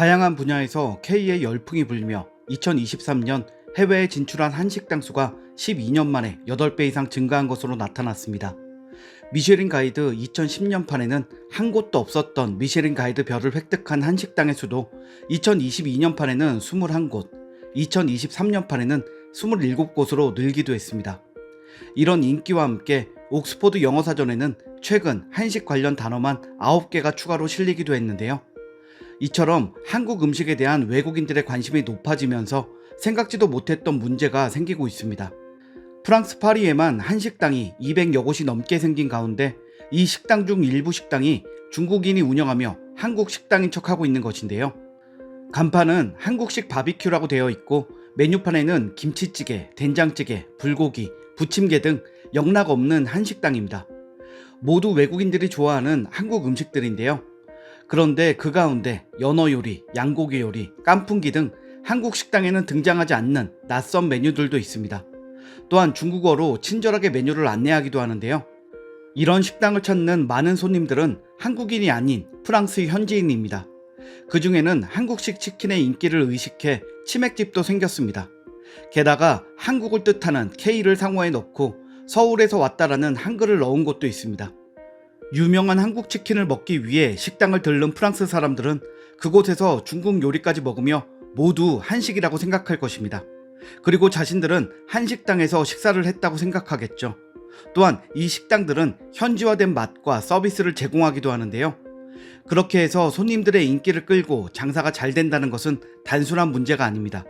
다양한 분야에서 K의 열풍이 불며 2023년 해외에 진출한 한식당 수가 12년 만에 8배 이상 증가한 것으로 나타났습니다. 미쉐린 가이드 2010년판에는 한 곳도 없었던 미쉐린 가이드 별을 획득한 한식당의 수도 2022년판에는 21곳, 2023년판에는 27곳으로 늘기도 했습니다. 이런 인기와 함께 옥스포드 영어사전에는 최근 한식 관련 단어만 9개가 추가로 실리기도 했는데요. 이처럼 한국 음식에 대한 외국인들의 관심이 높아지면서 생각지도 못했던 문제가 생기고 있습니다. 프랑스 파리에만 한식당이 200여 곳이 넘게 생긴 가운데 이 식당 중 일부 식당이 중국인이 운영하며 한국 식당인 척하고 있는 것인데요. 간판은 한국식 바비큐라고 되어 있고 메뉴판에는 김치찌개, 된장찌개, 불고기, 부침개 등 영락 없는 한식당입니다. 모두 외국인들이 좋아하는 한국 음식들인데요. 그런데 그 가운데 연어 요리, 양고기 요리, 깐풍기 등 한국 식당에는 등장하지 않는 낯선 메뉴들도 있습니다. 또한 중국어로 친절하게 메뉴를 안내하기도 하는데요. 이런 식당을 찾는 많은 손님들은 한국인이 아닌 프랑스 현지인입니다. 그 중에는 한국식 치킨의 인기를 의식해 치맥집도 생겼습니다. 게다가 한국을 뜻하는 K를 상호에 넣고 서울에서 왔다라는 한글을 넣은 곳도 있습니다. 유명한 한국 치킨을 먹기 위해 식당을 들른 프랑스 사람들은 그곳에서 중국 요리까지 먹으며 모두 한식이라고 생각할 것입니다. 그리고 자신들은 한식당에서 식사를 했다고 생각하겠죠. 또한 이 식당들은 현지화된 맛과 서비스를 제공하기도 하는데요. 그렇게 해서 손님들의 인기를 끌고 장사가 잘 된다는 것은 단순한 문제가 아닙니다.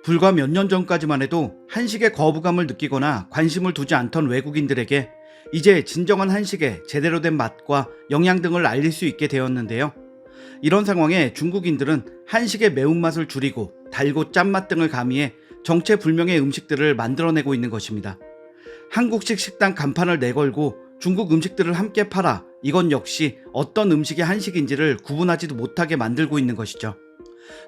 불과 몇 년 전까지만 해도 한식에 거부감을 느끼거나 관심을 두지 않던 외국인들에게 이제 진정한 한식의 제대로 된 맛과 영양 등을 알릴 수 있게 되었는데요. 이런 상황에 중국인들은 한식의 매운맛을 줄이고 달고 짠맛 등을 가미해 정체불명의 음식들을 만들어내고 있는 것입니다. 한국식 식당 간판을 내걸고 중국 음식들을 함께 팔아 이건 역시 어떤 음식이 한식인지를 구분하지도 못하게 만들고 있는 것이죠.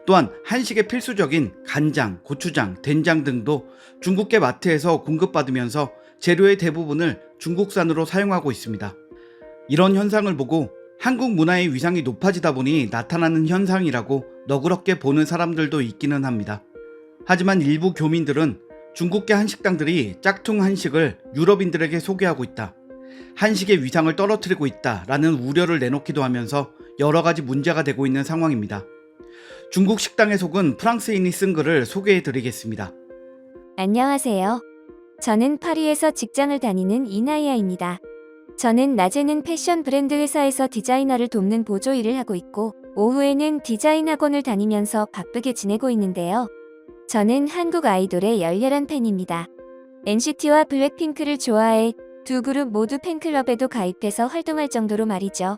또한 한식의 필수적인 간장, 고추장, 된장 등도 중국계 마트에서 공급받으면서 재료의 대부분을 중국산으로 사용하고 있습니다. 이런 현상을 보고 한국 문화의 위상이 높아지다 보니 나타나는 현상이라고 너그럽게 보는 사람들도 있기는 합니다. 하지만 일부 교민들은 중국계 한식당들이 짝퉁 한식을 유럽인들에게 소개하고 있다, 한식의 위상을 떨어뜨리고 있다라는 우려를 내놓기도 하면서 여러 가지 문제가 되고 있는 상황입니다. 중국 식당에 속은 프랑스인이 쓴 글을 소개해 드리겠습니다. 안녕하세요. 저는 파리에서 직장을 다니는 이나이아입니다. 저는 낮에는 패션 브랜드 회사에서 디자이너를 돕는 보조 일을 하고 있고 오후에는 디자인 학원을 다니면서 바쁘게 지내고 있는데요. 저는 한국 아이돌의 열렬한 팬입니다. NCT와 블랙핑크를 좋아해 두 그룹 모두 팬클럽에도 가입해서 활동할 정도로 말이죠.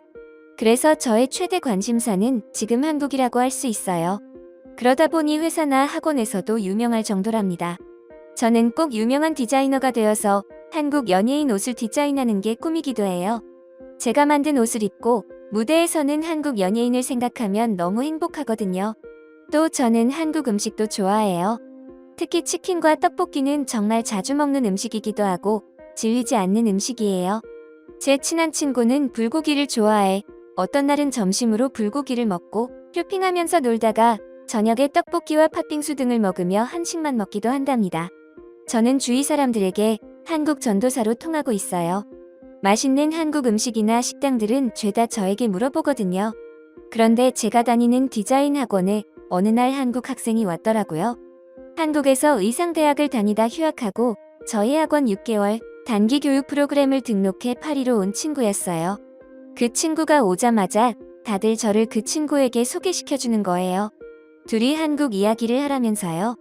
그래서 저의 최대 관심사는 지금 한국이라고 할 수 있어요. 그러다 보니 회사나 학원에서도 유명할 정도랍니다. 저는 꼭 유명한 디자이너가 되어서 한국 연예인 옷을 디자인하는 게 꿈이기도 해요. 제가 만든 옷을 입고 무대에서는 한국 연예인을 생각하면 너무 행복하거든요. 또 저는 한국 음식도 좋아해요. 특히 치킨과 떡볶이는 정말 자주 먹는 음식이기도 하고 질리지 않는 음식이에요. 제 친한 친구는 불고기를 좋아해 어떤 날은 점심으로 불고기를 먹고 쇼핑하면서 놀다가 저녁에 떡볶이와 팥빙수 등을 먹으며 한식만 먹기도 한답니다. 저는 주위 사람들에게 한국 전도사로 통하고 있어요. 맛있는 한국 음식이나 식당들은 죄다 저에게 물어보거든요. 그런데 제가 다니는 디자인 학원에 어느 날 한국 학생이 왔더라고요. 한국에서 의상대학을 다니다 휴학하고 저희 학원 6개월 단기 교육 프로그램을 등록해 파리로 온 친구였어요. 그 친구가 오자마자 다들 저를 그 친구에게 소개시켜주는 거예요. 둘이 한국 이야기를 하라면서요.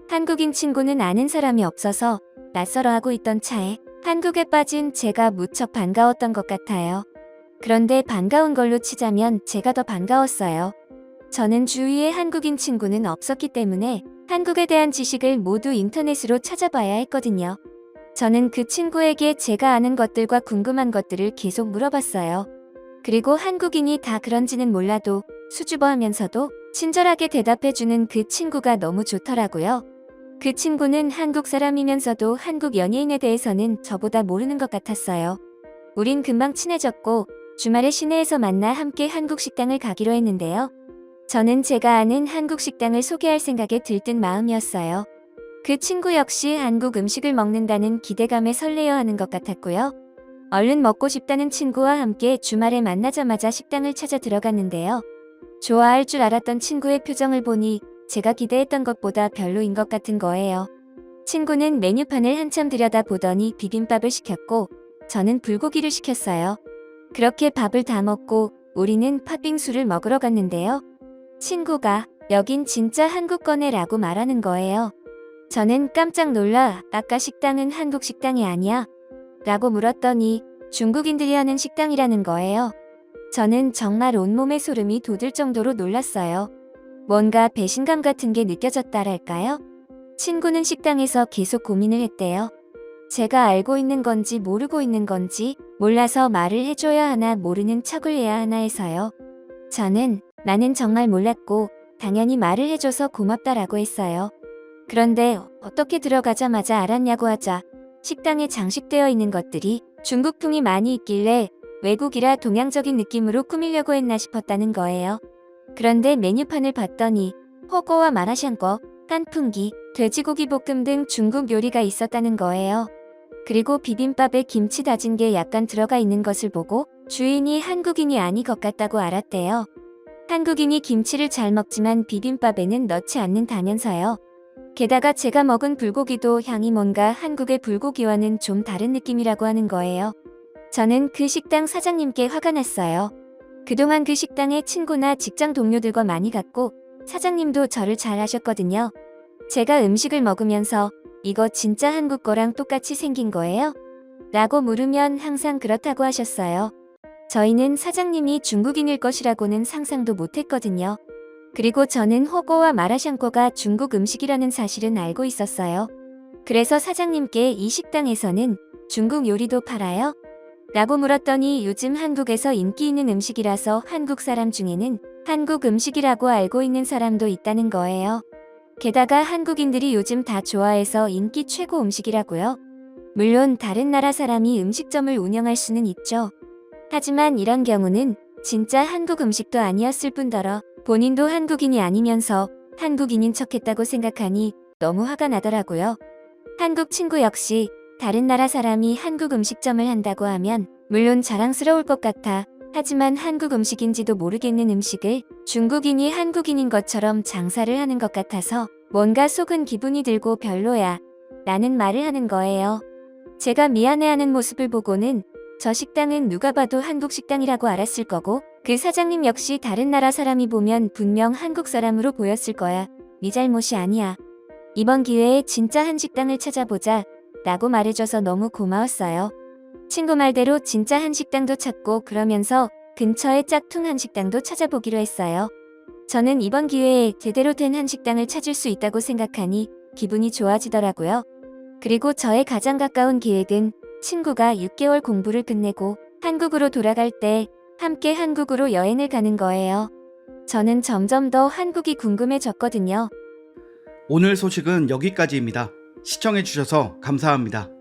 한국인 친구는 아는 사람이 없어서 낯설어하고 있던 차에 한국에 빠진 제가 무척 반가웠던 것 같아요. 그런데 반가운 걸로 치자면 제가 더 반가웠어요. 저는 주위에 한국인 친구는 없었기 때문에 한국에 대한 지식을 모두 인터넷으로 찾아봐야 했거든요. 저는 그 친구에게 제가 아는 것들과 궁금한 것들을 계속 물어봤어요. 그리고 한국인이 다 그런지는 몰라도 수줍어하면서도 친절하게 대답해주는 그 친구가 너무 좋더라고요. 그 친구는 한국 사람이면서도 한국 연예인에 대해서는 저보다 모르는 것 같았어요. 우린 금방 친해졌고 주말에 시내에서 만나 함께 한국 식당을 가기로 했는데요. 저는 제가 아는 한국 식당을 소개할 생각에 들뜬 마음이었어요. 그 친구 역시 한국 음식을 먹는다는 기대감에 설레어하는 것 같았고요. 얼른 먹고 싶다는 친구와 함께 주말에 만나자마자 식당을 찾아 들어갔는데요. 좋아할 줄 알았던 친구의 표정을 보니 제가 기대했던 것보다 별로인 것 같은 거예요. 친구는 메뉴판을 한참 들여다보더니 비빔밥을 시켰고 저는 불고기를 시켰어요. 그렇게 밥을 다 먹고 우리는 팥빙수를 먹으러 갔는데요. 친구가 "여긴 진짜 한국 거네" 라고 말하는 거예요. 저는 깜짝 놀라 "아까 식당은 한국 식당이 아니야?" 라고 물었더니 중국인들이 하는 식당이라는 거예요. 저는 정말 온몸에 소름이 돋을 정도로 놀랐어요. 뭔가 배신감 같은 게 느껴졌다랄까요? 친구는 식당에서 계속 고민을 했대요. 제가 알고 있는 건지 모르고 있는 건지 몰라서 말을 해줘야 하나 모르는 척을 해야 하나 해서요. 저는 "나는 정말 몰랐고 당연히 말을 해줘서 고맙다라고 했어요. 그런데 어떻게 들어가자마자 알았냐고 하자 식당에 장식되어 있는 것들이 중국풍이 많이 있길래 외국이라 동양적인 느낌으로 꾸미려고 했나 싶었다는 거예요. 그런데 메뉴판을 봤더니 허거와 마라샹궈, 깐풍기, 돼지고기 볶음 등 중국 요리가 있었다는 거예요. 그리고 비빔밥에 김치 다진 게 약간 들어가 있는 것을 보고 주인이 한국인이 아닌 것 같다고 알았대요. 한국인이 김치를 잘 먹지만 비빔밥에는 넣지 않는다면서요. 게다가 제가 먹은 불고기도 향이 뭔가 한국의 불고기와는 좀 다른 느낌이라고 하는 거예요. 저는 그 식당 사장님께 화가 났어요. 그동안 그 식당에 친구나 직장 동료들과 많이 갔고 사장님도 저를 잘 아셨거든요. 제가 음식을 먹으면서 "이거 진짜 한국 거랑 똑같이 생긴 거예요?" 라고 물으면 항상 그렇다고 하셨어요. 저희는 사장님이 중국인일 것이라고는 상상도 못했거든요. 그리고 저는 허거와 마라샹궈가 중국 음식이라는 사실은 알고 있었어요. 그래서 사장님께 "이 식당에서는 중국 요리도 팔아요?" 라고 물었더니 요즘 한국에서 인기 있는 음식이라서 한국 사람 중에는 한국 음식이라고 알고 있는 사람도 있다는 거예요. 게다가 한국인들이 요즘 다 좋아해서 인기 최고 음식이라고요. 물론 다른 나라 사람이 음식점을 운영할 수는 있죠. 하지만 이런 경우는 진짜 한국 음식도 아니었을 뿐더러 본인도 한국인이 아니면서 한국인인 척했다고 생각하니 너무 화가 나더라고요. 한국 친구 역시 다른 나라 사람이 한국 음식점을 한다고 하면 물론 자랑스러울 것 같아 하지만 한국 음식인지도 모르겠는 음식을 중국인이 한국인인 것처럼 장사를 하는 것 같아서 뭔가 속은 기분이 들고 별로야 라는 말을 하는 거예요. 제가 미안해하는 모습을 보고는 저 식당은 누가 봐도 한국 식당이라고 알았을 거고 그 사장님 역시 다른 나라 사람이 보면 분명 한국 사람으로 보였을 거야. 네 잘못이 아니야. 이번 기회에 진짜 한식당을 찾아보자 라고 말해줘서 너무 고마웠어요. 친구 말대로 진짜 한식당도 찾고 그러면서 근처에 짝퉁 한식당도 찾아보기로 했어요. 저는 이번 기회에 제대로 된 한식당을 찾을 수 있다고 생각하니 기분이 좋아지더라고요. 그리고 저의 가장 가까운 계획은 친구가 6개월 공부를 끝내고 한국으로 돌아갈 때 함께 한국으로 여행을 가는 거예요. 저는 점점 더 한국이 궁금해졌거든요. 오늘 소식은 여기까지입니다. 시청해주셔서 감사합니다.